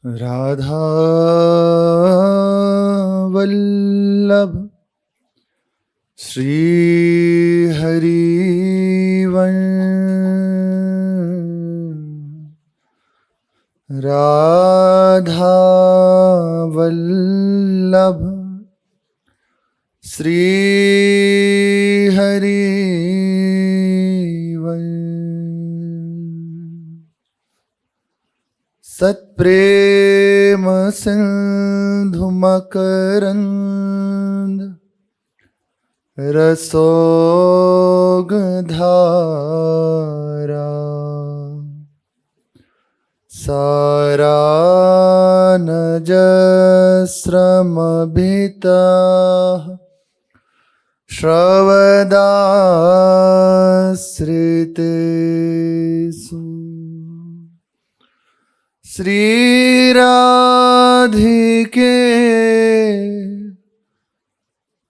राधा वल्लभ श्री हरिवंश राधा वल्लभ श्री हरिवंश सत्प्रेम सिंधु मकरंद रसोगधारा सारानजस्रमभिता श्रवदाश्रितेषु श्रीराधिके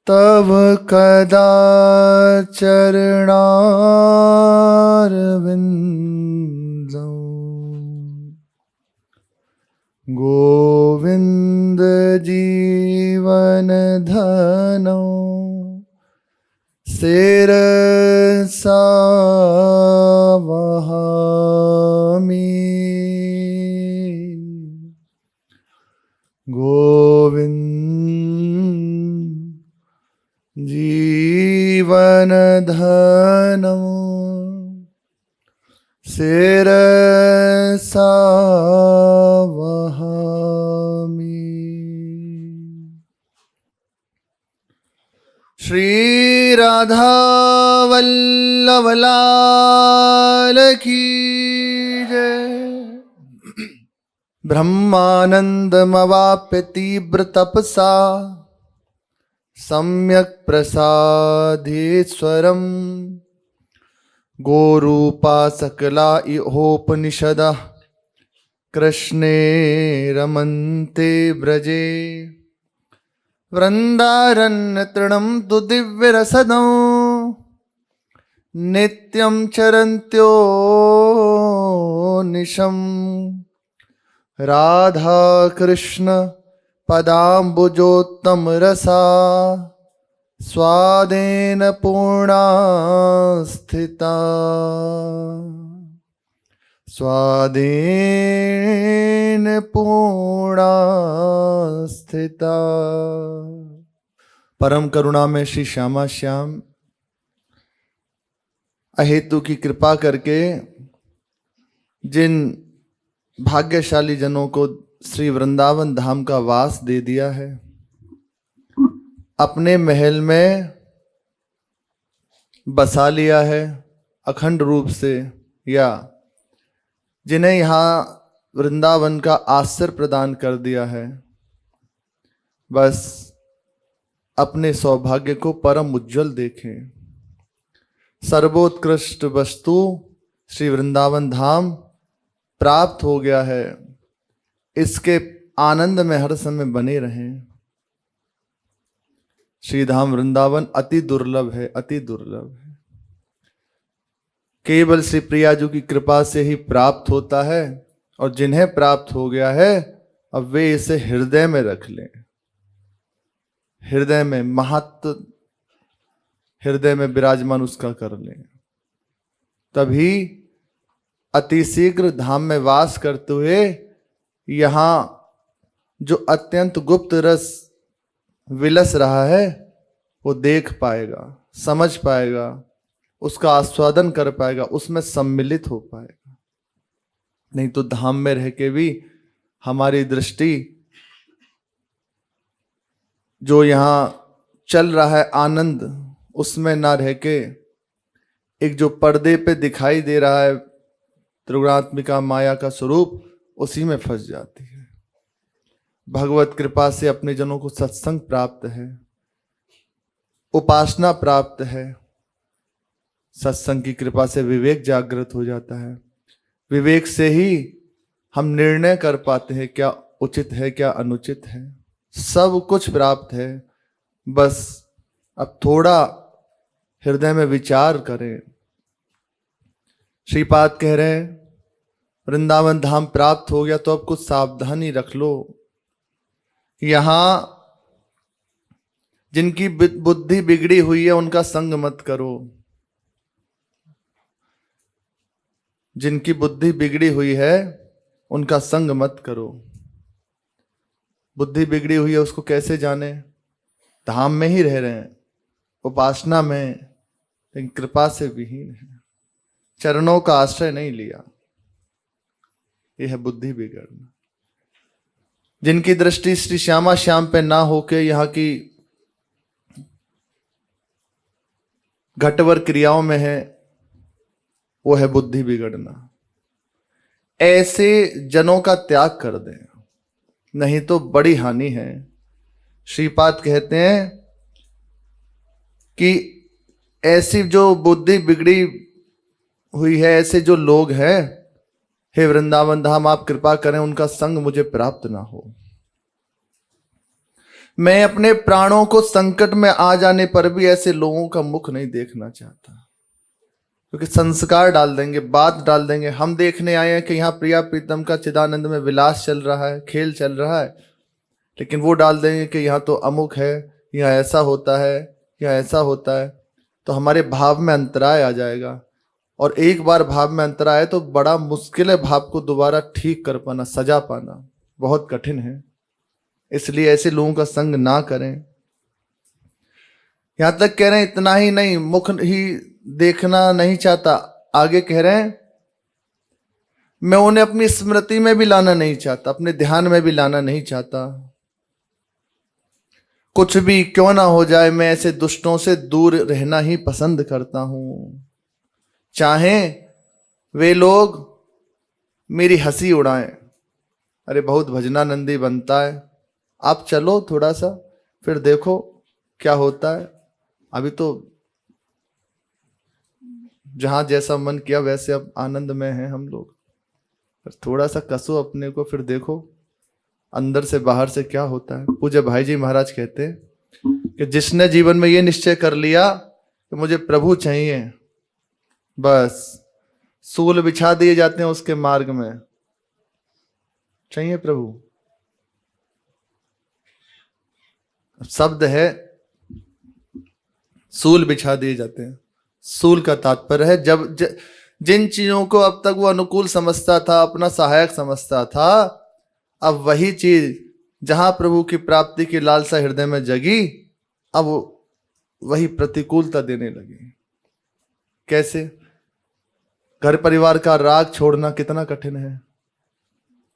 तव कदा चरणारविंदौ गोविंद जीवन धनो शिरसा वहामि गोविंद जीवन धनो शिरसा वहामि। श्री राधा वल्लभ लाल की जय। ब्रह्मानंदमवाप्य तीव्र तपसा सम्यक प्रसादेश्वरम गोरूपा सकला इहोपनिषदः कृष्णे रमन्ते ब्रजे वृंदारण्यतृणं तु दिव्यरसदौ नित्यं चरन्त्यो निशम् राधा कृष्ण पदाम्बुजोत्तम रसा स्वादेन पूर्णा स्थिता स्वादेन पूर्णा स्थिता। परम करुणा में श्री श्यामा श्याम अहेतु की कृपा करके जिन भाग्यशाली जनों को श्री वृंदावन धाम का वास दे दिया है, अपने महल में बसा लिया है अखंड रूप से, या जिन्हें यहाँ वृंदावन का आश्रय प्रदान कर दिया है, बस अपने सौभाग्य को परम उज्जवल देखें। सर्वोत्कृष्ट वस्तु श्री वृंदावन धाम प्राप्त हो गया है, इसके आनंद में हर समय बने रहें। श्री धाम वृंदावन अति दुर्लभ है, अति दुर्लभ है। केवल श्री प्रियाजू की कृपा से ही प्राप्त होता है, और जिन्हें प्राप्त हो गया है अब वे इसे हृदय में रख लें। हृदय में महत्व, हृदय में विराजमान उसका कर लें, तभी अति शीघ्र धाम में वास करते हुए यहाँ जो अत्यंत गुप्त रस विलस रहा है वो देख पाएगा, समझ पाएगा, उसका आस्वादन कर पाएगा, उसमें सम्मिलित हो पाएगा। नहीं तो धाम में रह के भी हमारी दृष्टि जो यहाँ चल रहा है आनंद, उसमें ना रह के एक जो पर्दे पे दिखाई दे रहा है त्रिगुणात्मिका माया का स्वरूप, उसी में फंस जाती है। भगवत कृपा से अपने जनों को सत्संग प्राप्त है, उपासना प्राप्त है, सत्संग की कृपा से विवेक जागृत हो जाता है। विवेक से ही हम निर्णय कर पाते हैं क्या उचित है क्या अनुचित है। सब कुछ प्राप्त है, बस अब थोड़ा हृदय में विचार करें। श्रीपाद कह रहे हैं वृंदावन धाम प्राप्त हो गया तो अब कुछ सावधानी रख लो। यहां जिनकी बुद्धि बिगड़ी हुई है उनका संग मत करो। जिनकी बुद्धि बिगड़ी हुई है उनका संग मत करो। बुद्धि बिगड़ी हुई है उसको कैसे जाने? धाम में ही रह रहे हैं, उपासना में, लेकिन कृपा से विहीन है, चरणों का आश्रय नहीं लिया। यह है बुद्धि बिगड़ना। जिनकी दृष्टि श्री श्यामा श्याम पे ना होके यहाँ की घटवर क्रियाओं में है, वो है बुद्धि बिगड़ना। ऐसे जनों का त्याग कर दें, नहीं तो बड़ी हानि है। श्रीपाद कहते हैं कि ऐसी जो बुद्धि बिगड़ी हुई है, ऐसे जो लोग हैं, हे वृंदावन धाम आप कृपा करें उनका संग मुझे प्राप्त ना हो। मैं अपने प्राणों को संकट में आ जाने पर भी ऐसे लोगों का मुख नहीं देखना चाहता, क्योंकि संस्कार डाल देंगे, बात डाल देंगे। हम देखने आए हैं कि यहाँ प्रिया प्रीतम का चिदानंद में विलास चल रहा है, खेल चल रहा है, लेकिन वो डाल देंगे कि यहाँ तो अमुक है, यहाँ ऐसा होता है, यहाँ ऐसा होता है, तो हमारे भाव में अंतराय आ जाएगा। और एक बार भाव में अंतराय है तो बड़ा मुश्किल है भाव को दोबारा ठीक कर पाना, सजा पाना बहुत कठिन है। इसलिए ऐसे लोगों का संग ना करें। यहां तक कह रहे हैं इतना ही नहीं, मुख ही देखना नहीं चाहता, आगे कह रहे हैं मैं उन्हें अपनी स्मृति में भी लाना नहीं चाहता, अपने ध्यान में भी लाना नहीं चाहता। कुछ भी क्यों ना हो जाए, मैं ऐसे दुष्टों से दूर रहना ही पसंद करता हूं। चाहे वे लोग मेरी हंसी उड़ाएं, अरे बहुत भजनानंदी बनता है, आप चलो थोड़ा सा फिर देखो क्या होता है। अभी तो जहां जैसा मन किया वैसे अब आनंद में हैं हम लोग, थोड़ा सा कसो अपने को, फिर देखो अंदर से बाहर से क्या होता है। पूज्य भाई जी महाराज कहते हैं कि जिसने जीवन में ये निश्चय कर लिया कि मुझे प्रभु चाहिए, बस सूल बिछा दिए जाते हैं उसके मार्ग में, चाहिए प्रभु। शब्द है सूल बिछा दिए जाते हैं। सूल का तात्पर्य है जब जिन चीजों को अब तक वो अनुकूल समझता था, अपना सहायक समझता था, अब वही चीज जहां प्रभु की प्राप्ति की लालसा हृदय में जगी, अब वही प्रतिकूलता देने लगी। कैसे? घर परिवार का राग छोड़ना कितना कठिन है,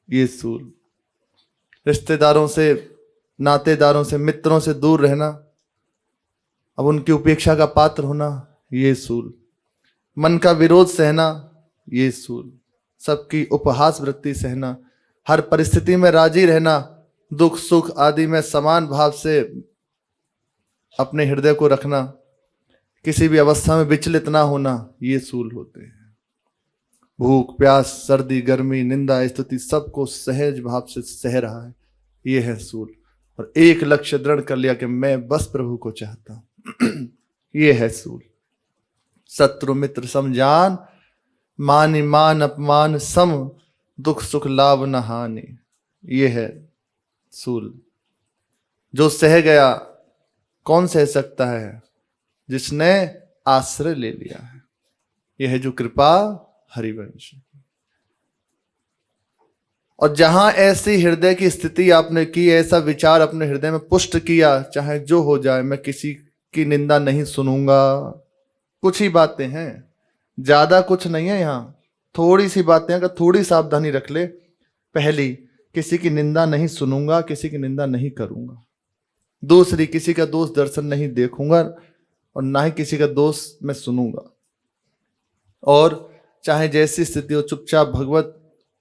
ये सूल। रिश्तेदारों से, नातेदारों से, मित्रों से दूर रहना, अब उनकी उपेक्षा का पात्र होना, ये सूल। मन का विरोध सहना, ये सूल। सबकी उपहास वृत्ति सहना, हर परिस्थिति में राजी रहना, दुख सुख आदि में समान भाव से अपने हृदय को रखना, किसी भी अवस्था में विचलित ना होना, ये सूल होते हैं। भूख प्यास सर्दी गर्मी निंदा स्तुति सबको सहज भाव से सह रहा है, ये है सूल। और एक लक्ष्य दृढ़ कर लिया कि मैं बस प्रभु को चाहता हूं, ये है सूल। शत्रु मित्र समझान, मान मान अपमान सम, दुख सुख लाभ न हानि, ये है सूल। जो सह गया, कौन सह सकता है? जिसने आश्रय ले लिया है। यह है जो कृपा हरिवंश। और जहां ऐसी हृदय की स्थिति आपने की, ऐसा विचार अपने हृदय में पुष्ट किया, चाहे जो हो जाए मैं किसी की निंदा नहीं सुनूंगा। कुछ ही बातें हैं, ज्यादा कुछ नहीं है, यहां थोड़ी सी बातें। अगर थोड़ी सावधानी रख ले, पहली, किसी की निंदा नहीं सुनूंगा, किसी की निंदा नहीं करूंगा। दूसरी, किसी का दोष दर्शन नहीं देखूंगा और ना ही किसी का दोष मैं सुनूंगा। और चाहे जैसी स्थिति हो, चुपचाप भगवत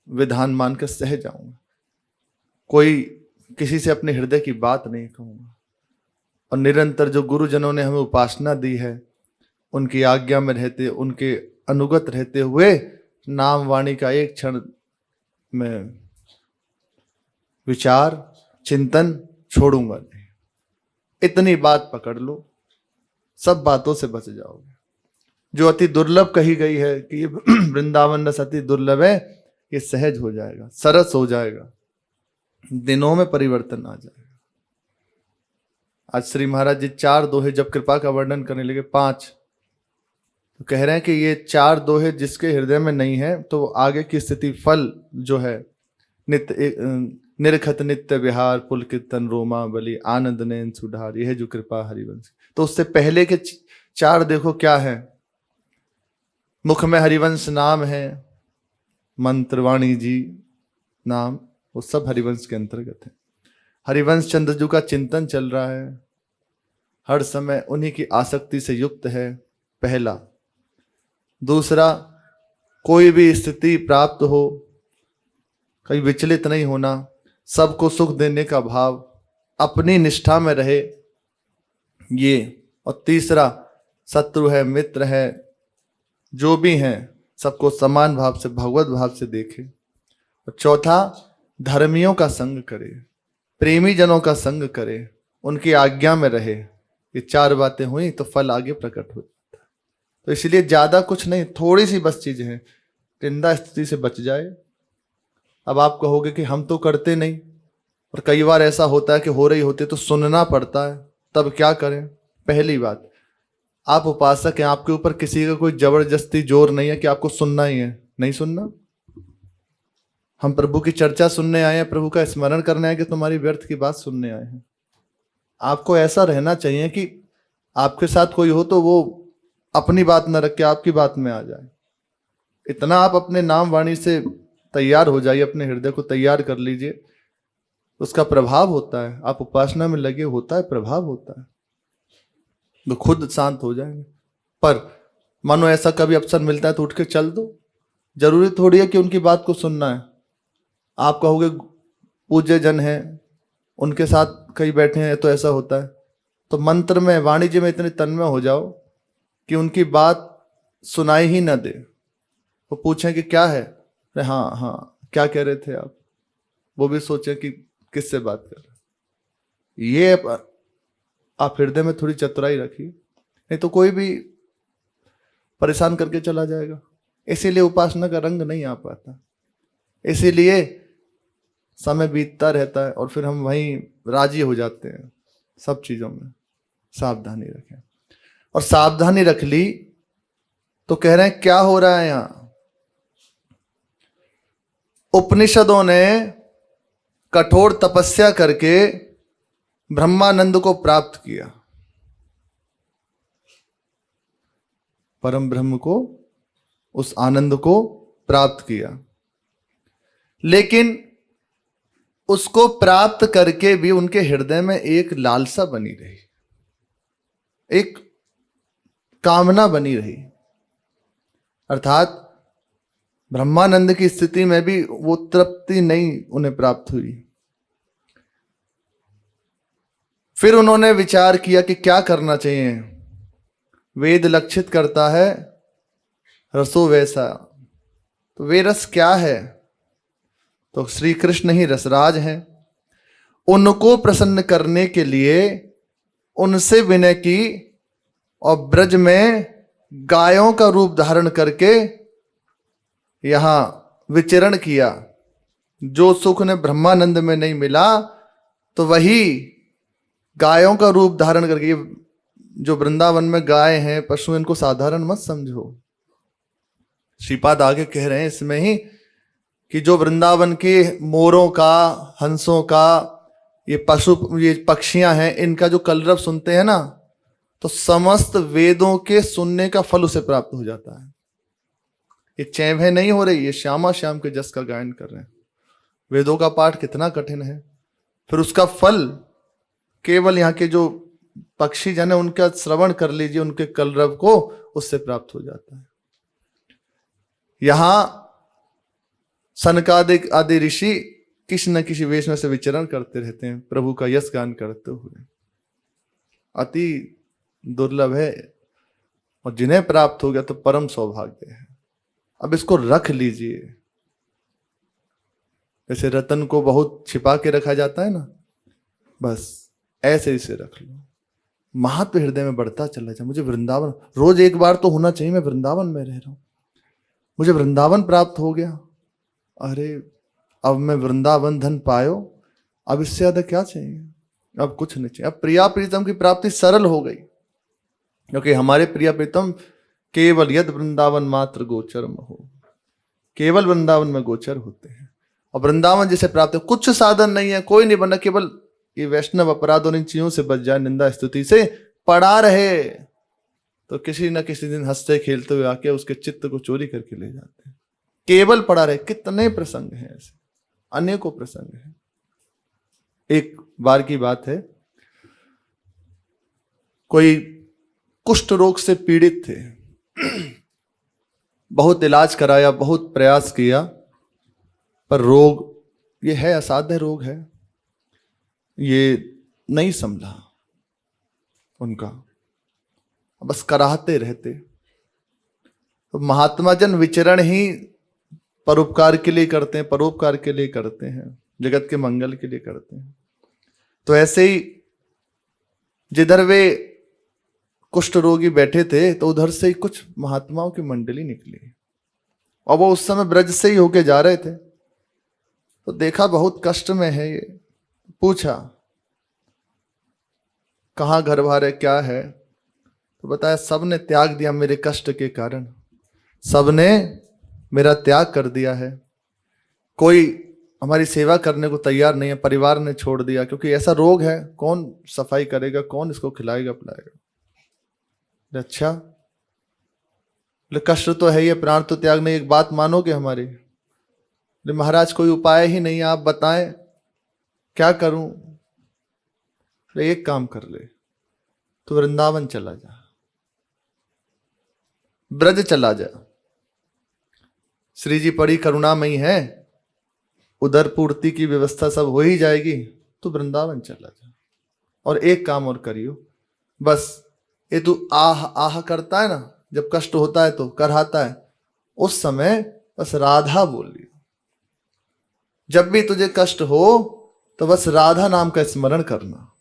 विधान मानकर सह जाऊंगा। कोई किसी से अपने हृदय की बात नहीं कहूंगा। और निरंतर जो गुरुजनों ने हमें उपासना दी है, उनकी आज्ञा में रहते, उनके अनुगत रहते हुए नाम वाणी का एक क्षण में विचार चिंतन छोड़ूंगा नहीं। इतनी बात पकड़ लो, सब बातों से बच जाओगे। जो अति दुर्लभ कही गई है कि वृंदावन रस अति दुर्लभ है, ये सहज हो जाएगा, सरस हो जाएगा, दिनों में परिवर्तन आ जाएगा। आज श्री महाराज जी 4 दोहे जब कृपा का वर्णन करने लगे, 5, तो कह रहे हैं कि ये 4 दोहे जिसके हृदय में नहीं है तो आगे की स्थिति, फल जो है, नित्य निरखत नित्य विहार पुलकितन रोमा बलि आनंद नयन सुधार, यह जो कृपा हरिवंश। तो उससे पहले के 4 देखो क्या है, मुख में हरिवंश नाम है, मंत्र वाणी जी नाम, वो सब हरिवंश के अंतर्गत है। हरिवंश चंद्रजू का चिंतन चल रहा है, हर समय उन्हीं की आसक्ति से युक्त है, पहला। दूसरा, कोई भी स्थिति प्राप्त हो कहीं विचलित नहीं होना, सबको सुख देने का भाव, अपनी निष्ठा में रहे, ये। और तीसरा, शत्रु है मित्र है जो भी हैं सबको समान भाव से, भगवत भाव से देखे। और चौथा, धर्मियों का संग करे, प्रेमी जनों का संग करे, उनकी आज्ञा में रहे। ये 4 बातें हुई तो फल आगे प्रकट हो जाता है। तो इसलिए ज्यादा कुछ नहीं, थोड़ी सी बस चीजें हैं, निंदा स्थिति से बच जाए। अब आप कहोगे कि हम तो करते नहीं, और कई बार ऐसा होता है कि हो रही होती है तो सुनना पड़ता है, तब क्या करें? पहली बात, आप उपासक हैं, आपके ऊपर किसी का कोई जबरदस्ती जोर नहीं है कि आपको सुनना ही है, नहीं सुनना। हम प्रभु की चर्चा सुनने आए हैं, प्रभु का स्मरण करने आए कि तुम्हारी व्यर्थ की बात सुनने आए हैं। आपको ऐसा रहना चाहिए कि आपके साथ कोई हो तो वो अपनी बात न रख के आपकी बात में आ जाए। इतना आप अपने नाम वाणी से तैयार हो जाइए, अपने हृदय को तैयार कर लीजिए, उसका प्रभाव होता है। आप उपासना में लगे, होता है प्रभाव होता है, तो खुद शांत हो जाएंगे। पर मानो ऐसा कभी अवसर मिलता है तो उठ के चल दो, जरूरी थोड़ी है कि उनकी बात को सुनना है। आप कहोगे पूज्य जन हैं, उनके साथ कहीं बैठे हैं तो ऐसा होता है, तो मंत्र में वाणिज्य में इतने तन्मय हो जाओ कि उनकी बात सुनाई ही ना दे। वो पूछें कि क्या है, अरे हाँ हाँ क्या कह रहे थे आप, वो भी सोचे कि किससे बात कर रहे। ये आप हृदय में थोड़ी चतुराई रखिए, नहीं तो कोई भी परेशान करके चला जाएगा। इसीलिए उपासना का रंग नहीं आ पाता, इसीलिए समय बीतता रहता है और फिर हम वहीं राजी हो जाते हैं। सब चीजों में सावधानी रखें, और सावधानी रख ली तो कह रहे हैं क्या हो रहा है यहां। उपनिषदों ने कठोर तपस्या करके ब्रह्मानंद को प्राप्त किया, परम ब्रह्म को, उस आनंद को प्राप्त किया, लेकिन उसको प्राप्त करके भी उनके हृदय में एक लालसा बनी रही, एक कामना बनी रही। अर्थात ब्रह्मानंद की स्थिति में भी वो तृप्ति नहीं उन्हें प्राप्त हुई। फिर उन्होंने विचार किया कि क्या करना चाहिए। वेद लक्षित करता है रसो वैसा, तो वे रस क्या है? तो श्री कृष्ण ही रसराज हैं। उनको प्रसन्न करने के लिए उनसे विनय की और ब्रज में गायों का रूप धारण करके यहां विचरण किया। जो सुख ने ब्रह्मानंद में नहीं मिला तो वही गायों का रूप धारण करके, जो वृंदावन में गाय हैं, पशु, इनको साधारण मत समझो। श्रीपाद आगे कह रहे हैं इसमें ही कि जो वृंदावन के मोरों का, हंसों का, ये पशु, ये पक्षियां हैं, इनका जो कलरव सुनते हैं ना, तो समस्त वेदों के सुनने का फल उसे प्राप्त हो जाता है। ये चैभे नहीं हो रही, ये श्यामा श्याम के जस का गायन कर रहे हैं। वेदों का पाठ कितना कठिन है, फिर उसका फल केवल यहाँ के जो पक्षी जन है उनका श्रवण कर लीजिए, उनके कलरव को, उससे प्राप्त हो जाता है। यहां सनकादिक आदि ऋषि किसी न किसी वेश में से विचरण करते रहते हैं, प्रभु का यश गान करते हुए। अति दुर्लभ है, और जिन्हें प्राप्त हो गया तो परम सौभाग्य है। अब इसको रख लीजिए, जैसे रतन को बहुत छिपा के रखा जाता है ना, बस ऐसे इसे रख लो। महत्व हृदय में बढ़ता चला जाए। मुझे वृंदावन, रोज एक बार तो होना चाहिए मैं वृंदावन में रह रहा हूं, मुझे वृंदावन प्राप्त हो गया, अरे अब मैं वृंदावन धन पायो, अब इससे ज्यादा क्या चाहिए, अब कुछ नहीं चाहिए। अब प्रिया प्रीतम की प्राप्ति सरल हो गई, क्योंकि हमारे प्रिया प्रीतम केवल यद वृंदावन मात्र गोचर हो, केवल वृंदावन में गोचर होते हैं। और वृंदावन जिसे प्राप्त है, कुछ साधन नहीं है, कोई नहीं बना, केवल ये वैष्णव अपराध और इन चीजों से बच जाए, निंदा स्तुति से पड़ा रहे, तो किसी न किसी दिन हंसते खेलते हुए आके उसके चित्त को चोरी करके ले जाते हैं। केवल पड़ा रहे। कितने प्रसंग हैं ऐसे, अनेकों प्रसंग हैं। एक बार की बात है, कोई कुष्ठ रोग से पीड़ित थे, बहुत इलाज कराया, बहुत प्रयास किया, पर रोग ये है, असाध्य रोग है, ये नहीं संभला उनका, बस कराहते रहते। तो महात्मा जन विचरण ही परोपकार के लिए करते हैं, परोपकार के लिए करते हैं, जगत के मंगल के लिए करते हैं। तो ऐसे ही जिधर वे कुष्ठ रोगी बैठे थे, तो उधर से ही कुछ महात्माओं की मंडली निकली, और वो उस समय ब्रज से ही होके जा रहे थे। तो देखा बहुत कष्ट में है ये, पूछा कहाँ घर बार है, क्या है? तो बताया सबने त्याग दिया मेरे कष्ट के कारण, सबने मेरा त्याग कर दिया है, कोई हमारी सेवा करने को तैयार नहीं है, परिवार ने छोड़ दिया, क्योंकि ऐसा रोग है, कौन सफाई करेगा, कौन इसको खिलाएगा पिलाएगा। अच्छा, कष्ट तो है ये, प्राण तो त्याग नहीं, एक बात मानोगे हमारी? महाराज कोई उपाय ही नहीं, आप बताएं क्या करूं? एक काम कर ले, तो वृंदावन चला जा, ब्रज चला जा, श्री जी बड़ी करुणामयी है, उधर पूर्ति की व्यवस्था सब हो ही जाएगी, तो वृंदावन चला जा। और एक काम और करियो, बस ये तू आह आह करता है ना, जब कष्ट होता है तो कराहता है, उस समय बस राधा बोल लियो। जब भी तुझे कष्ट हो तो बस राधा नाम का स्मरण करना,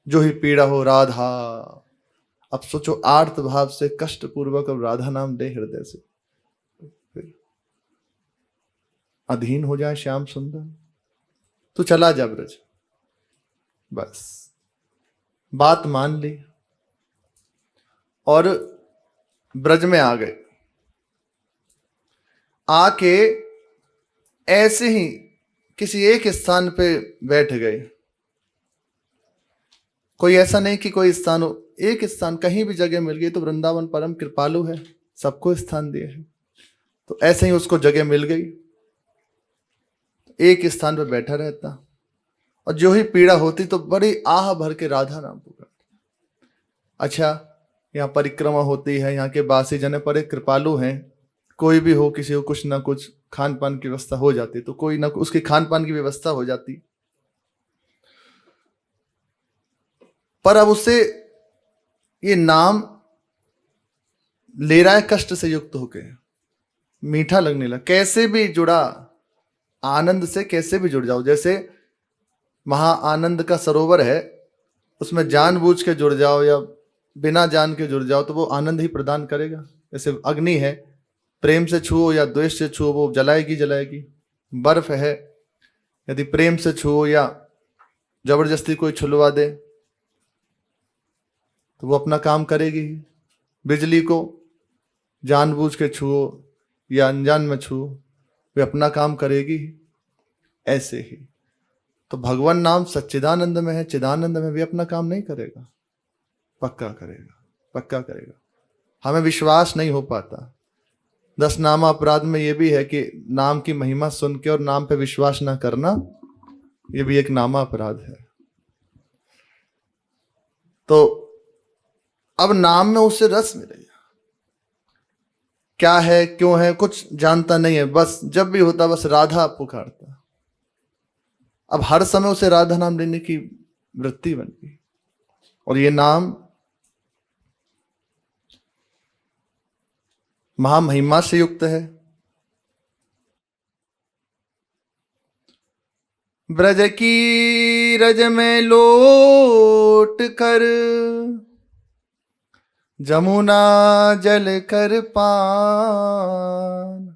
जो ही पीड़ा हो राधा। अब सोचो आर्त भाव से कष्ट पूर्वक अब राधा नाम दे हृदय से, फिर अधीन हो जाए श्याम सुंदर, तू चला जा ब्रज। बस बात मान ली और ब्रज में आ गए। आके ऐसे ही किसी एक स्थान पे बैठ गए। कोई ऐसा नहीं कि कोई स्थान हो, एक स्थान कहीं भी जगह मिल गई, तो वृंदावन परम कृपालु है, सबको स्थान दिए है। तो ऐसे ही उसको जगह मिल गई, एक स्थान पे बैठा रहता, और जो ही पीड़ा होती तो बड़ी आह भर के राधा नाम पुकारता। अच्छा, यहाँ परिक्रमा होती है, यहाँ के बासी जने बड़े कृपालु हैं, कोई भी हो किसी को कुछ ना कुछ खान पान की व्यवस्था हो जाती, तो कोई ना उसकी खान पान की व्यवस्था हो जाती। पर अब उसे ये नाम ले रहा है कष्ट से युक्त होके, मीठा लगने लगा। कैसे भी जुड़ा आनंद से, कैसे भी जुड़ जाओ, जैसे महा आनंद का सरोवर है, उसमें जानबूझ के जुड़ जाओ या बिना जान के जुड़ जाओ तो वो आनंद ही प्रदान करेगा। जैसे अग्नि है, प्रेम से छुओ या द्वेष से छुओ वो जलाएगी जलाएगी। बर्फ है, यदि प्रेम से छुओ या जबरदस्ती कोई छुलवा दे तो वो अपना काम करेगी। बिजली को जानबूझ के छुओ या अनजान में छुओ, वे अपना काम करेगी। ऐसे ही तो भगवान नाम सच्चिदानंद में है, चिदानंद में भी अपना काम नहीं करेगा, पक्का करेगा, पक्का करेगा। हमें विश्वास नहीं हो पाता। 10 नामा अपराध में ये भी है कि नाम की महिमा सुन के और नाम पे विश्वास ना करना, ये भी एक नामा अपराध है। तो अब नाम में उसे रस मिलेगा, क्या है क्यों है कुछ जानता नहीं है, बस जब भी होता बस राधा पुकारता। अब हर समय उसे राधा नाम लेने की वृत्ति बन गई, और ये नाम महामहिमा से युक्त है। ब्रज की रज में लोट कर जमुना जल कर पान,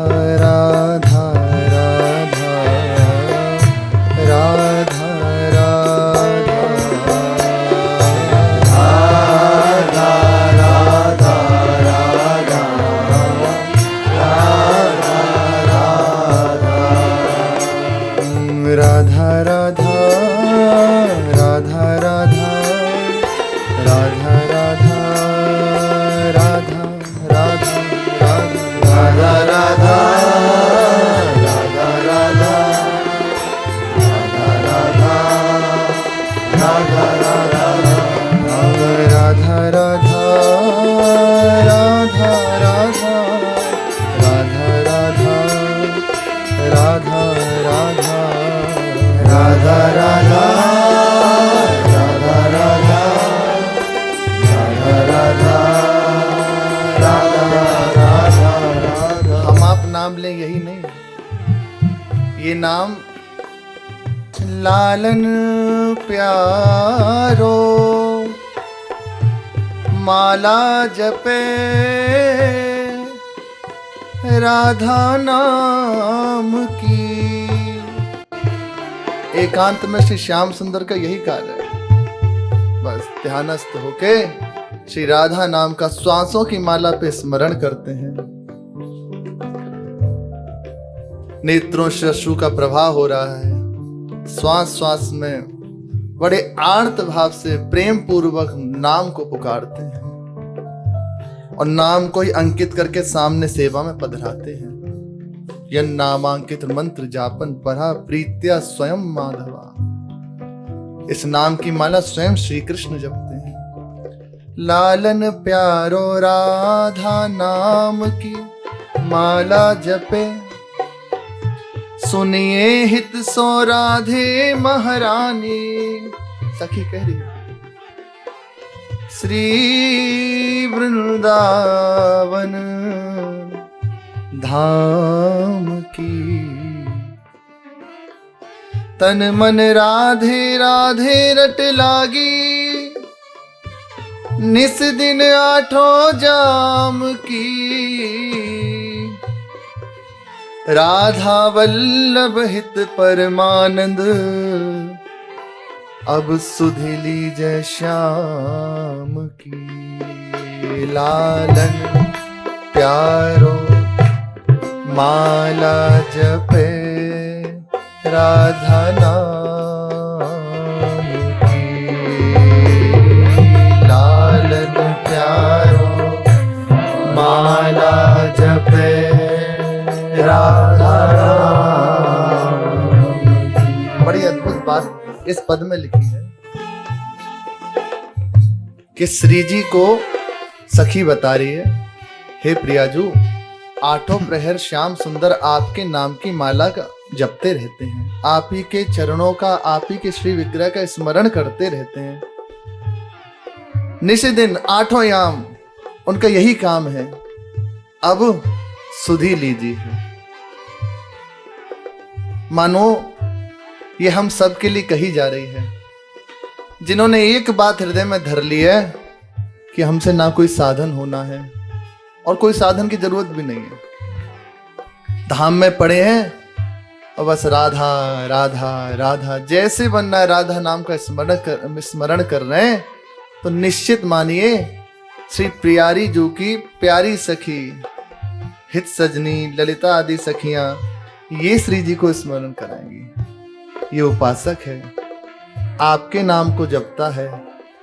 राधा राधा राधा राधा राधा राधा राधा राधा राधा राधा राधा राधा नाम लें यही नहीं, ये नाम लालन प्यारो माला जपे राधा नाम की। एकांत में श्री श्याम सुंदर का यही कार्य है, बस ध्यानस्थ होके श्री राधा नाम का श्वासों की माला पे स्मरण करते हैं। नेत्रों से अश्रु का प्रवाह हो रहा है, श्वास श्वास में बड़े आर्त भाव से प्रेम पूर्वक नाम को पुकारते हैं और नाम को ही अंकित करके सामने सेवा में पधराते हैं। यह नामांकित मंत्र जापन पढ़ा प्रीत्या स्वयं माधवा। इस नाम की माला स्वयं श्री कृष्ण जपते हैं। लालन प्यारो राधा नाम की माला जपे, सुनिए हित सो राधे महारानी। सखी कह रही है श्री वृंदावन धाम की, तन मन राधे राधे रट लागी, निस दिन आठों जाम की। राधा वल्लभ हित परमानंद, अब सुधि लीजय श्याम की। लालन प्यारो माला जपे राधा नाम की। लालन प्यारो माला जपे राधा राम। बड़ी अद्भुत बात इस पद में लिखी है कि श्री जी को सखी बता रही है, हे प्रियाजू, आठों प्रहर श्याम सुंदर आपके नाम की माला का जपते रहते हैं, आप ही के चरणों का, आप ही के श्री विग्रह का स्मरण करते रहते हैं। निशिदिन आठों याम उनका यही काम है। अब सुधि लीजिए। मानो ये हम सब के लिए कही जा रही है, जिन्होंने एक बात हृदय में धर ली है कि हमसे ना कोई साधन होना है और कोई साधन की जरूरत भी नहीं है। धाम में पड़े हैं और बस राधा राधा राधा जैसे बनना है राधा नाम का स्मरण कर रहे हैं, तो निश्चित मानिए श्री प्रियारी जू की प्यारी सखी हित सजनी ललिता आदि सखियां ये श्री जी को स्मरण कराएंगी। ये उपासक है, आपके नाम को जपता है,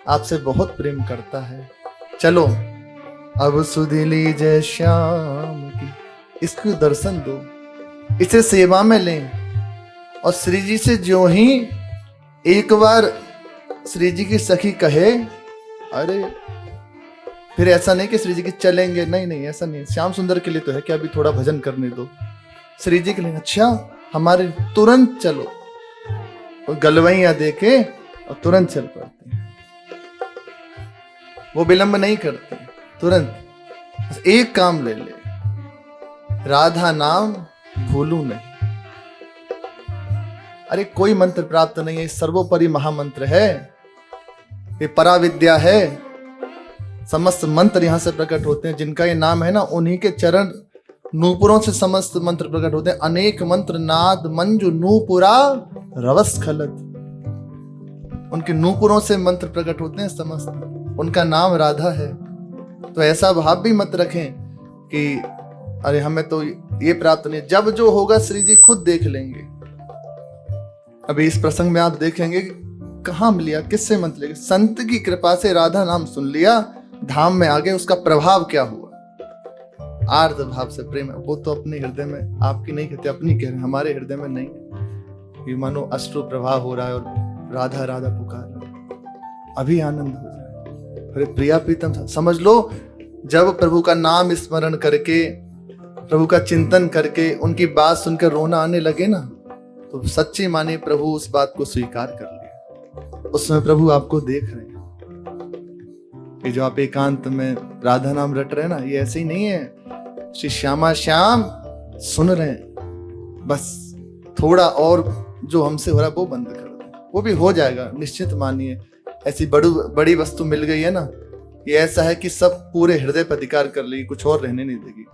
आपसे बहुत प्रेम करता है। चलो अब सुधि लीजिए श्याम की, इसको दर्शन दो, इसे सेवा में लें। और श्री जी से जो ही एक बार श्री जी की सखी कहे, अरे फिर ऐसा नहीं कि श्री जी की चलेंगे, नहीं नहीं ऐसा नहीं। श्याम सुंदर के लिए तो है कि अभी थोड़ा भजन करने दो, श्री जी के लिए अच्छा हमारे तुरंत चलो, और गलवैया देके और तुरंत चल पड़ते हैं। वो विलंब नहीं करते, तुरंत बस एक काम ले ले, राधा नाम भूलू नहीं। अरे कोई मंत्र प्राप्त नहीं है, सर्वोपरि महामंत्र है, ये पराविद्या है। समस्त मंत्र यहां से प्रकट होते हैं, जिनका ये नाम है ना, उन्हीं के चरण नूपुरों से समस्त मंत्र प्रकट होते हैं। अनेक मंत्र नाद मंजु नूपुरा रवस खलत, उनके नूपुरों से मंत्र प्रकट होते हैं समस्त। उनका नाम राधा है। तो ऐसा भाव भी मत रखें कि अरे हमें तो ये प्राप्त नहीं। जब जो होगा श्री जी खुद देख लेंगे। अभी इस प्रसंग में आप देखेंगे कहां लिया, किससे मंत्र लेंगे। संत की कृपा से राधा नाम सुन लिया, धाम में आ गए, उसका प्रभाव क्या हुआ, आर्त भाव से प्रेम है। वो तो अपने हृदय में, आपकी नहीं कहते, अपनी कह रहे, हमारे हृदय में नहीं है। ये मानो अश्रु प्रवाह हो रहा है और राधा राधा पुकार रहा है। अभी आनंद हो जाए। अरे प्रिया प्रीतम, समझ लो जब प्रभु का नाम स्मरण करके, प्रभु का चिंतन करके उनकी बात सुनकर रोना आने लगे ना, तो सच्ची माने प्रभु उस बात को स्वीकार कर लिया। उस समय प्रभु आपको देख रहे हैं कि जो आप एकांत में राधा नाम रट रहे हैं ना, ये ऐसे ही नहीं है। श्री श्यामा श्याम सुन रहे हैं, बस थोड़ा और जो हमसे हो रहा है वो बंद कर दें, वो भी हो जाएगा, निश्चित मानिए। ऐसी बड़ी वस्तु मिल गई है ना, ये ऐसा है कि सब पूरे हृदय पर अधिकार कर लेगी, कुछ और रहने नहीं देगी।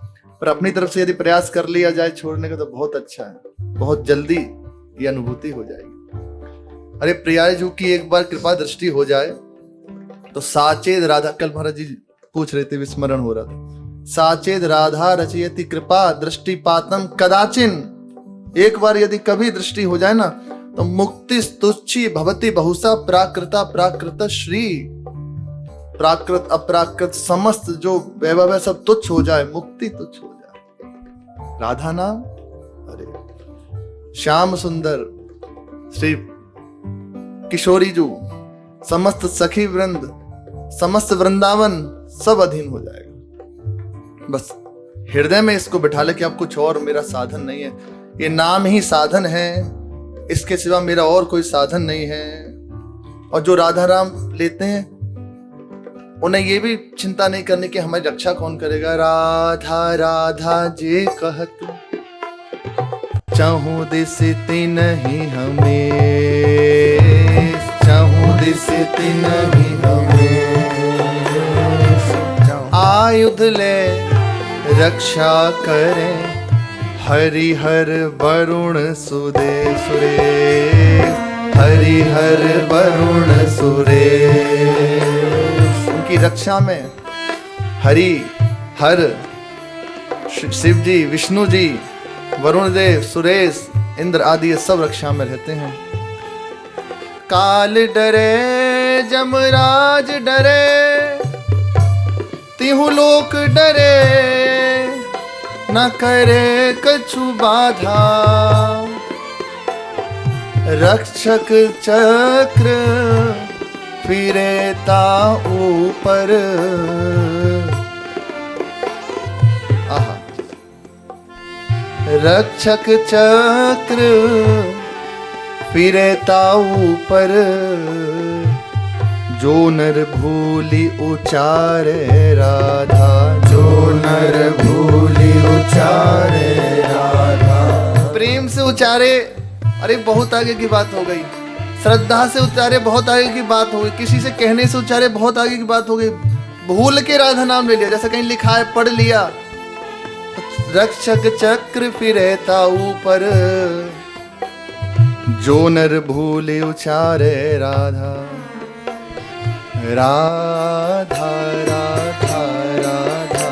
पर अपनी तरफ से यदि प्रयास कर लिया जाए छोड़ने का तो बहुत अच्छा है, बहुत जल्दी ये अनुभूति हो जाएगी। अरे प्रियाजू की एक बार कृपा दृष्टि हो जाए तो साचेत राधा, कल महाराज जी पूछ रहे थे, विस्मरण हो रहा था, साचेत राधा रचयति कृपा दृष्टिपातम कदाचिन। एक बार यदि कभी दृष्टि हो जाए ना तो मुक्ति स्तुच्छी भवति बहुसा प्राकृता प्राकृत श्री। प्राकृत अपराकृत समस्त जो वैभव है सब तुच्छ हो जाए, मुक्ति तुच्छ हो जाए। राधा नाम, अरे श्याम सुंदर, श्री किशोरी जू, समस्त सखी वृंद, समस्त वृंदावन सब अधीन हो जाएगा। बस हृदय में इसको बिठा ले कि अब कुछ और मेरा साधन नहीं है, ये नाम ही साधन है, इसके सिवा मेरा और कोई साधन नहीं है। और जो राधा राम लेते हैं उन्हें ये भी चिंता नहीं करनी कि हमारी रक्षा कौन करेगा। राधा राधा जे कहत चाहूं दिस नहीं हमें, चाहूं दिस नहीं हमें, आयुध ले रक्षा करें हरिहर वरुण सुदे सुरे, हरिहर वरुण सुरे। उनकी रक्षा में हरि हर शिव जी, विष्णु जी, वरुण देव, सुरेश, इंद्र आदि सब रक्षा में रहते हैं। काल डरे जमराज डरे, तिहु लोक डरे, न करे कछु बाधा। रक्षक चक्र फिरेता ऊपर, आहा, रक्षक चक्र फिरेता ऊपर, जो नर भूली उचारे राधा, जो नर भूली उचारे राधा। प्रेम से उचारे, अरे बहुत आगे की बात हो गई। श्रद्धा से उचारे, बहुत आगे की बात हो गई। किसी से कहने से उचारे, बहुत आगे की बात हो गई। भूल के राधा नाम ले लिया, जैसा कहीं लिखा है, पढ़ लिया। रक्षक चक्र फिरेता ऊपर, जो नर भूले उचारे राधा। राधा राधा राधा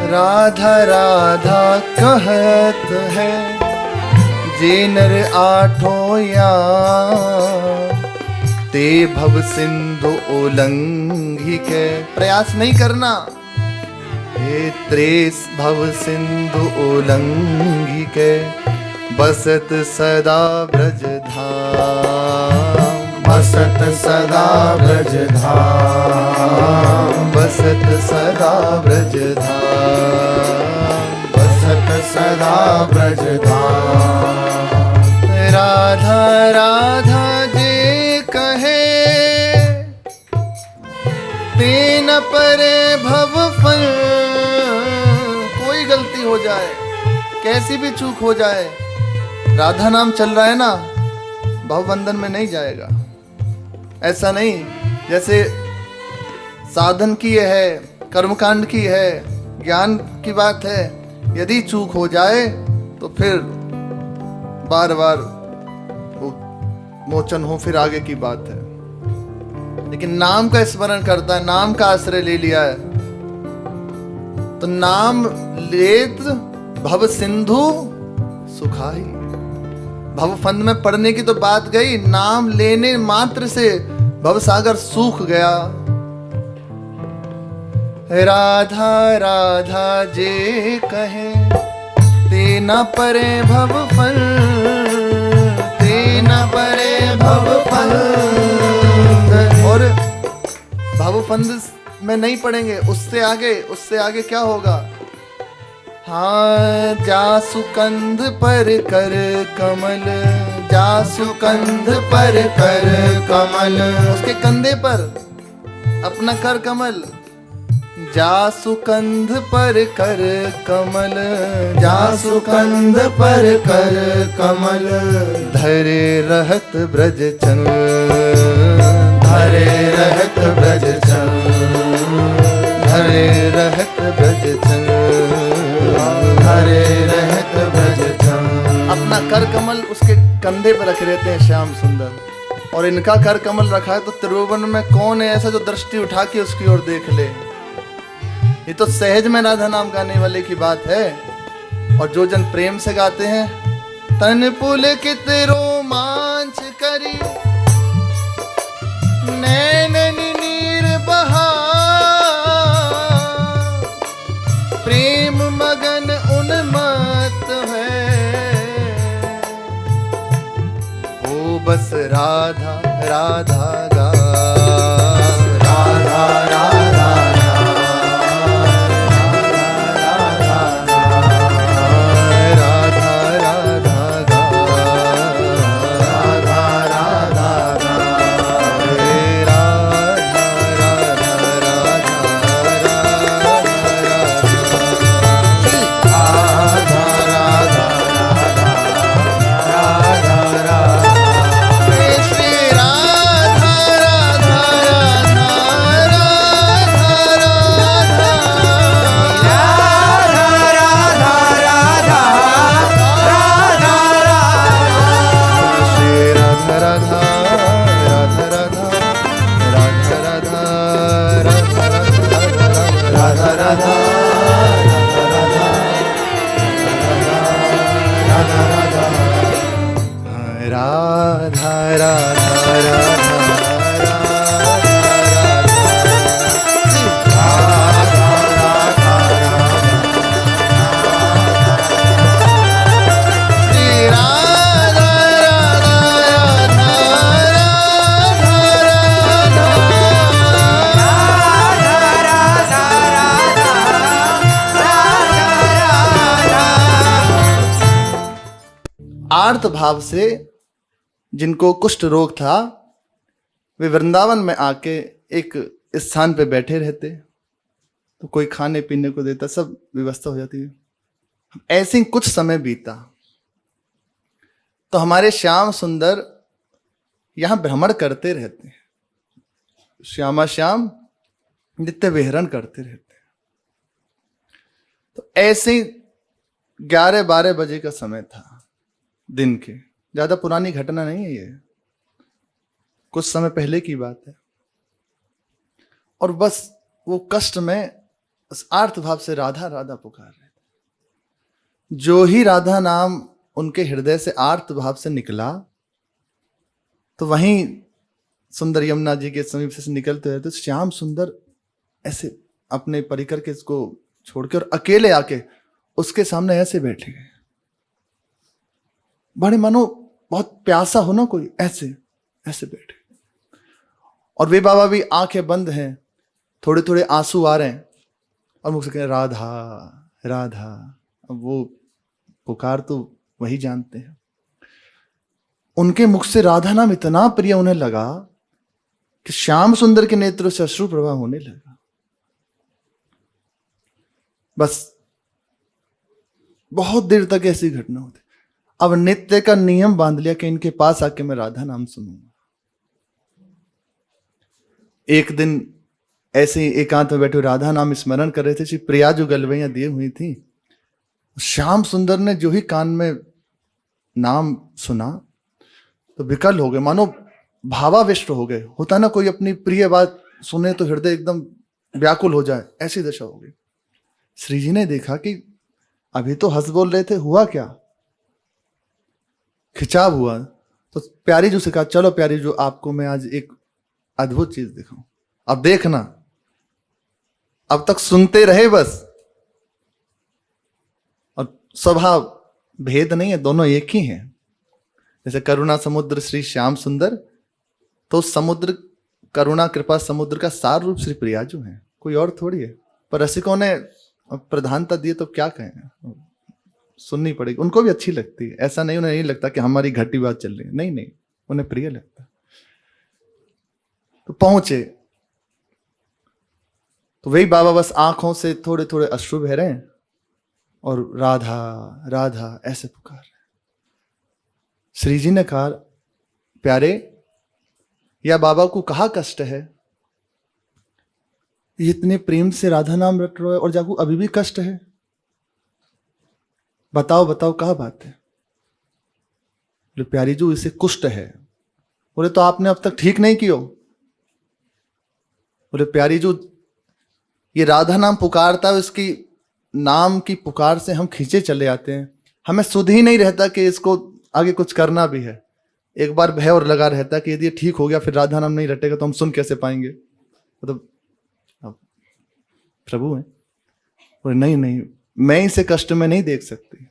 राधा राधा कहत है जे नर आठों या, ते भव सिंधु उल्लंघी के। प्रयास नहीं करना, हे त्रेस भव सिंधु उल्लंघी के, बसत सदा ब्रज धाम, बसत सदा ब्रज धाम, बसत सदा ब्रज धाम, बसत सदा ब्रज धाम। राधा राधा जे कहे तेन परे भव फल। कोई गलती हो जाए, कैसी भी चूक हो जाए, राधा नाम चल रहा है ना, भवबंधन में नहीं जाएगा। ऐसा नहीं जैसे साधन की है, कर्मकांड की है, ज्ञान की बात है, यदि चूक हो जाए तो फिर बार बार मोचन हो, फिर आगे की बात है। लेकिन नाम का स्मरण करता है, नाम का आश्रय ले लिया है, तो नाम लेत भव सिंधु सुखाई। भव फंद में पड़ने की तो बात गई, नाम लेने मात्र से भव सागर सूख गया। राधा राधा जे कहे तेना परे भव फल, तेना परे भव फल। और भवफंद में नहीं पड़ेंगे, उससे आगे क्या होगा? हाँ, जासुकंध पर कर कमल, जासुकंध पर कर कमल। उसके कंधे पर अपना कर कमल, जासुकंध पर कर कमल, जासुकंध पर कर कमल। धरे रहत ब्रज चल, धरे रहत ब्रज चल, धरे रहत ब्रज चल, धरे रहत ब्रज चल। अपना कर कमल उसके कंधे पर रखे रहते हैं श्याम सुंदर, और इनका कर कमल रखा है तो त्रिभुवन में कौन है ऐसा जो दृष्टि उठा के उसकी ओर देख ले। ये तो सहज में राधा नाम गाने वाले की बात है। और जो जन प्रेम से गाते हैं, तन पुलकित रोमांच करी, नैन नीर बहा, प्रेम मगन उन्मत्त है, ओ बस राधा राधा गा, राधा राधा आर्त भाव से जिनको कुष्ठ रोग था, वे वृंदावन में आके एक स्थान पे बैठे रहते, तो कोई खाने पीने को देता, सब व्यवस्था हो जाती है। ऐसे ही कुछ समय बीता तो हमारे श्याम सुंदर यहां भ्रमण करते रहते, श्यामा श्याम नित्य विहरण करते रहते। तो ऐसे 11-12 बजे का समय था दिन के, ज्यादा पुरानी घटना नहीं है ये, कुछ समय पहले की बात है। और बस वो कष्ट में उस आर्त भाव से राधा राधा पुकार रहे थे। जो ही राधा नाम उनके हृदय से आर्त भाव से निकला, तो वहीं सुंदर यमुना जी के समीप से निकलते हुए तो श्याम सुंदर ऐसे अपने परिकर के इसको छोड़कर अकेले आके उसके सामने ऐसे बैठे गए, बड़े मानो बहुत प्यासा हो ना कोई, ऐसे ऐसे बैठे। और वे बाबा भी आंखें बंद हैं, थोड़े थोड़े आंसू आ रहे हैं, और मुझसे कह रहे राधा राधा। अब वो पुकार तो वही जानते हैं। उनके मुख से राधा नाम इतना प्रिय उन्हें लगा कि श्याम सुंदर के नेत्रों से अश्रु प्रवाह होने लगा। बस बहुत देर तक ऐसी घटना होती। अब नित्य का नियम बांध लिया कि इनके पास आके मैं राधा नाम सुनूंगा। एक दिन ऐसे ही एकांत में बैठे राधा नाम स्मरण कर रहे थे। श्री प्रिया जो गलवैया दिए हुई थी, श्याम सुंदर ने जो ही कान में नाम सुना तो विकल हो गए, मानो भावाविष्ट हो गए। होता ना कोई अपनी प्रिय बात सुने तो हृदय एकदम व्याकुल हो जाए, ऐसी दशा हो गई। श्री जी ने देखा कि अभी तो हंस बोल रहे थे, हुआ क्या, खिंचाव हुआ। तो प्यारी जी से कहा, चलो प्यारी जो, आपको मैं आज एक अद्भुत चीज दिखाऊं, अब देखना। अब तक सुनते रहे बस, और स्वभाव भेद नहीं है, दोनों एक ही हैं। जैसे करुणा समुद्र श्री श्याम सुंदर, तो समुद्र करुणा कृपा समुद्र का सार रूप श्री प्रियाजू है, कोई और थोड़ी है। पर रसिकों ने प्रधानता दी तो क्या कहें, सुननी पड़ेगी। उनको भी अच्छी लगती है, ऐसा नहीं उन्हें नहीं लगता कि हमारी घटी बात चल रही है, नहीं नहीं, उन्हें प्रिय लगता। तो पहुंचे तो वही बाबा बस आंखों से थोड़े थोड़े अश्रु बह रहे हैं और राधा राधा ऐसे पुकार रहे। श्री जी ने कहा, प्यारे, या बाबा को कहा कष्ट है, ये इतने प्रेम से राधा नाम रट रहे और जाकू अभी भी कष्ट है, बताओ बताओ कहा बात है। बोले प्यारी जी इसे कुष्ठ है। बोले तो आपने अब तक ठीक नहीं किया। बोले प्यारी जी ये राधा नाम पुकारता है, इसकी नाम की पुकार से हम खींचे चले आते हैं, हमें सुध ही नहीं रहता कि इसको आगे कुछ करना भी है। एक बार भय और लगा रहता कि यदि ये ठीक हो गया फिर राधा नाम नहीं रटेगा तो हम सुन कैसे पाएंगे। मतलब प्रभु है, बोले नहीं नहीं, मैं इसे कष्ट में नहीं देख सकती।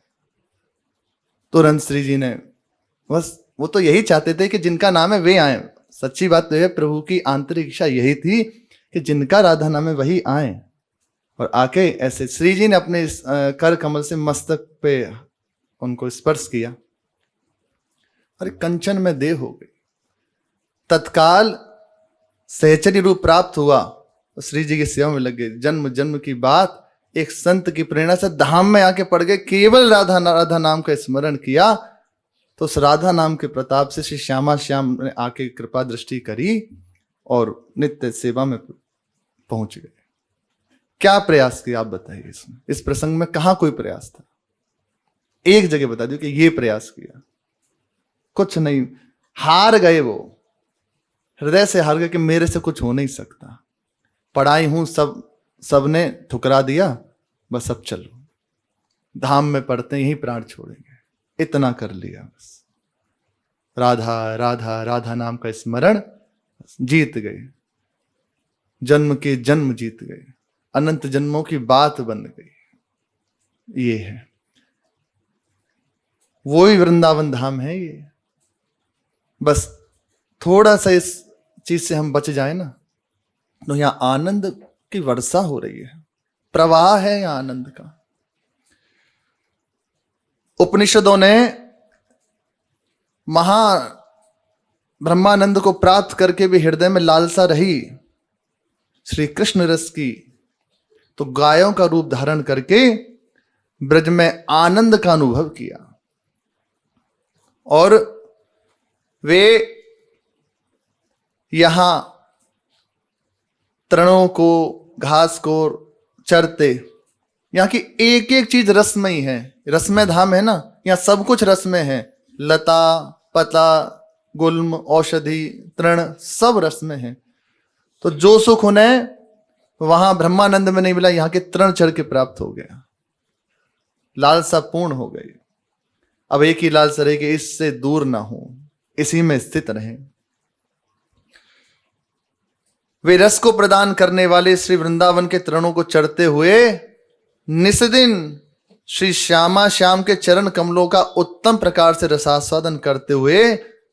तुरंत श्री जी ने, बस वो तो यही चाहते थे कि जिनका नाम है वे आए। सच्ची बात तो है, प्रभु की आंतरिक इच्छा यही थी कि जिनका राधा नाम है वही आए। और आके ऐसे श्री जी ने अपने कर कमल से मस्तक पे उनको स्पर्श किया, अरे कंचन में देह हो गई। तत्काल सहचर्य रूप प्राप्त हुआ तो श्री जी की सेवा में लग गए। जन्म जन्म की बात एक संत की प्रेरणा से धाम में आके पड़ गए। केवल राधा राधा नाम का स्मरण किया तो उस राधा नाम के प्रताप से श्री श्यामा श्याम ने आके कृपा दृष्टि करी और नित्य सेवा में पहुंच गए। क्या प्रयास किया आप बताइए इसमें, इस प्रसंग में कहां कोई प्रयास था? एक जगह बता दो कि ये प्रयास किया, कुछ नहीं। हार गए, वो हृदय से हार गए कि मेरे से कुछ हो नहीं सकता, पढ़ाई हूं, सबने ठुकरा दिया, बस अब चलो धाम में पढ़ते यही प्राण छोड़ेंगे, इतना कर लिया बस। राधा राधा राधा नाम का स्मरण, जीत गए, जन्म के जन्म जीत गए, अनंत जन्मों की बात बन गई। ये है वो ही वृंदावन धाम है ये। बस थोड़ा सा इस चीज से हम बच जाए ना तो यहां आनंद की वर्षा हो रही है, प्रवाह है यहां आनंद का। उपनिषदों ने महा ब्रह्मानंद को प्राप्त करके भी हृदय में लालसा रही श्री कृष्ण रस की, तो गायों का रूप धारण करके ब्रज में आनंद का अनुभव किया। और वे यहां तृणों को, घास को चरते। यहां की एक एक चीज रसमयी है, रसमय धाम है ना, यहां सब कुछ रसमय है। लता पता गुल्म औषधि तृण सब रसमय है। तो जो सुख उन्हें वहां ब्रह्मानंद में नहीं मिला, यहां के तृण चढ़ के प्राप्त हो गया, लालसा पूर्ण हो गई। अब एक ही लालसा रहे कि इससे दूर ना हो, इसी में स्थित रहे। वे रस को प्रदान करने वाले श्री वृंदावन के तृणों को चढ़ते हुए निस्दिन श्री श्यामा श्याम के चरण कमलों का उत्तम प्रकार से रसास्वादन करते हुए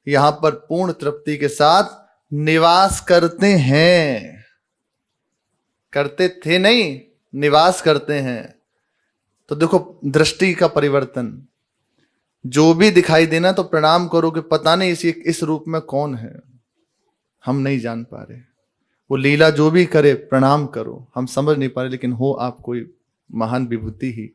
यहां पर पूर्ण तृप्ति के साथ निवास करते हैं। करते थे नहीं, निवास करते हैं। तो देखो दृष्टि का परिवर्तन। जो भी दिखाई देना तो प्रणाम करो कि पता नहीं इस रूप में कौन है, हम नहीं जान पा रहे। वो लीला जो भी करे प्रणाम करो, हम समझ नहीं पा रहे, लेकिन हो आप कोई महान विभूति ही,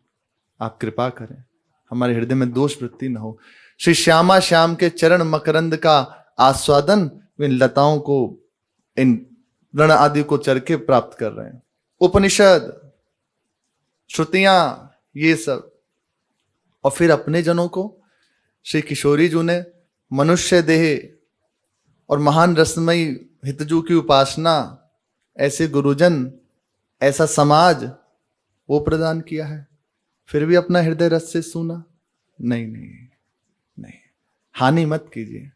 आप कृपा करें, हमारे हृदय में दोष वृत्ति न हो। श्री श्यामा श्याम के चरण मकरंद का आस्वादन इन लताओं को, इन रण आदि को चरके प्राप्त कर रहे हैं। उपनिषद, श्रुतियां, ये सब, और फिर अपने जनों को श्री किशोरी जी ने मनुष्य देह और महान रसमयी हितजू की उपासना, ऐसे गुरुजन, ऐसा समाज वो प्रदान किया है। फिर भी अपना हृदय रस से सूना नहीं, नहीं, नहीं। हानि मत कीजिए,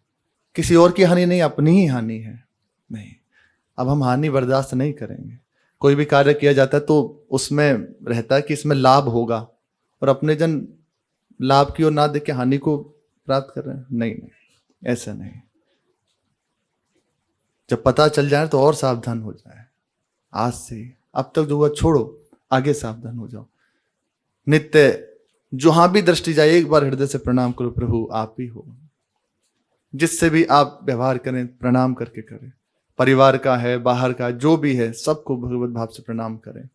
किसी और की हानि नहीं, अपनी ही हानि है। नहीं, अब हम हानि बर्दाश्त नहीं करेंगे। कोई भी कार्य किया जाता है तो उसमें रहता है कि इसमें लाभ होगा, और अपने जन लाभ की ओर ना देख के हानि को प्राप्त कर रहे हैं। नहीं, नहीं, ऐसा नहीं। जब पता चल जाए तो और सावधान हो जाए। आज से अब तक जो हुआ छोड़ो, आगे सावधान हो जाओ। नित्य जहां भी दृष्टि जाए एक बार हृदय से प्रणाम करो, प्रभु आप ही हो। जिससे भी आप व्यवहार करें प्रणाम करके करें, परिवार का है, बाहर का, जो भी है, सबको भगवत भाव से प्रणाम करें।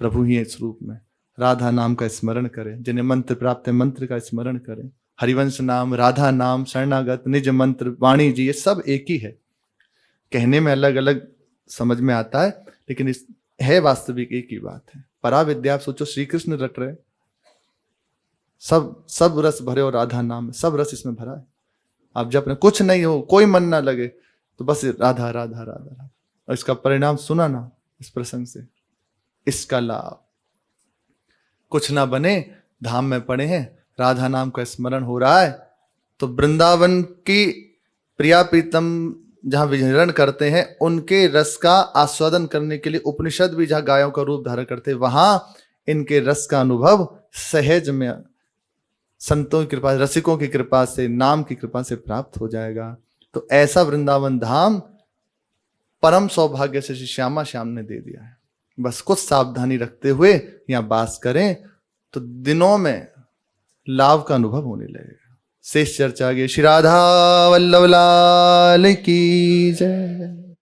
प्रभु ही है इस रूप में। राधा नाम का स्मरण करें, जिन्हें मंत्र प्राप्त है मंत्र का स्मरण करें। हरिवंश नाम, राधा नाम, शरणागत, निज मंत्र, वाणी जी, ये सब एक ही है। कहने में अलग अलग समझ में आता है, लेकिन इस है वास्तविक एक ही बात है। पराविद्या आप सोचो, श्री कृष्ण रट रहे, सब रस भरे, और राधा नाम, सब रस इसमें भरा है। आप जब अपने कुछ नहीं हो, कोई मन ना लगे, तो बस राधा राधा राधा राधा, और इसका परिणाम सुना ना इस प्रसंग से, इसका लाभ। कुछ ना बने, धाम में पड़े हैं, राधा नाम का स्मरण हो रहा है, तो वृंदावन की प्रिया प्रीतम जहां विचरण करते हैं, उनके रस का आस्वादन करने के लिए उपनिषद भी जहां गायों का रूप धारण करते हैं, वहां इनके रस का अनुभव सहज में संतों की कृपा, रसिकों की कृपा से, नाम की कृपा से प्राप्त हो जाएगा। तो ऐसा वृंदावन धाम परम सौभाग्य से श्री श्यामा श्याम ने दे दिया है। बस कुछ सावधानी रखते हुए यहां वास करें तो दिनों में लाभ का अनुभव होने लगेगा। शेष चर्चा आगे। श्री राधा वल्लभ लाल की जय।